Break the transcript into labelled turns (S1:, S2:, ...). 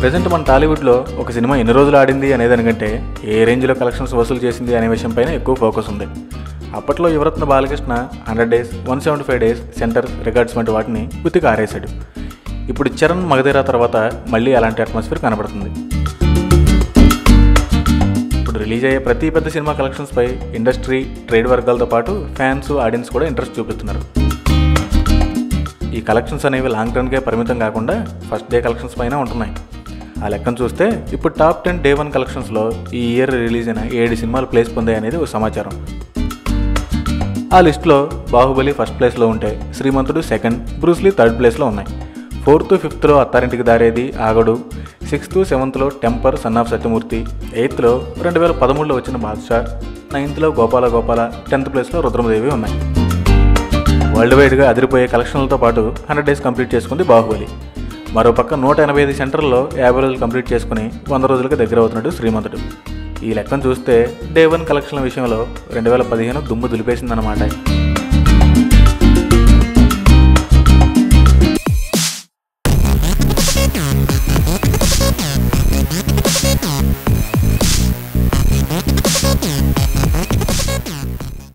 S1: Present మన టాలీవుడ్లో ఒక సినిమా ఎన్ని రోజులు ఆడింది అనేదానికంటే ఏ రేంజ్లో కలెక్షన్స్ వసూలు చేసింది అనే విషయంపైన ఎక్కువ ఫోకస్ ఉంది. అప్పట్లో Yuvaratna Balakrishna 100 days, 175 days centre records వంటి వాటిని ఉతికి ఆరేశాడు. ఇప్పుడు చరణ్ మగధీర తర్వాత మళ్ళీ అలాంటి అట్మాస్ఫియర్ కనబడుతుంది. ఇప్పుడు రిలీజ్ అయ్యే ప్రతి పెద్ద సినిమా కలెక్షన్స్పై ఇండస్ట్రీ, ట్రేడ్ వర్గాలతో పాటు ఫ్యాన్స్, ఆడియన్స్ కూడా ఇంట్రెస్ట్ చూపిస్తున్నారు. ఈ కలెక్షన్స్ అనేవి లాంగ్ రన్కే పరిమితం కాకుండా ఫస్ట్ డే కలెక్షన్స్ పైన ఉంటున్నాయి. ఆ లెక్కను చూస్తే ఇప్పుడు టాప్ 10 Day 1 కలెక్షన్స్లో ఈ ఇయర్ రిలీజ్ అయిన 7 సినిమాలు ప్లేస్ పొందాయి అనేది ఒక సమాచారం. ఆ లిస్టులో బాహుబలి ఫస్ట్ ప్లేస్లో ఉంటే, శ్రీమంతుడు సెకండ్, బ్రూస్లీ థర్డ్ ప్లేస్లో ఉన్నాయి. 4th, 5th Attarintiki Daredi, Aagadu, 6th, 7th temper, son of Satyamurthy, 8th 2013లో వచ్చిన బాద్షా, 9th గోపాల గోపాల, 10th ప్లేస్లో రుద్రమదేవి ఉన్నాయి. వరల్డ్ వైడ్గా అదిరిపోయే కలెక్షన్లతో పాటు 100 days కంప్లీట్ చేసుకుంది బాహుబలి. మరోపక్క 185 సెంటర్లలో 50 రోజులు కంప్లీట్ చేసుకుని 100 రోజులకు దగ్గర అవుతున్నాడు శ్రీమంతుడు. ఈ లెక్కను చూస్తే Day 1 కలెక్షన్ల విషయంలో 2015 దుమ్ము దులిపేసిందన్నమాట.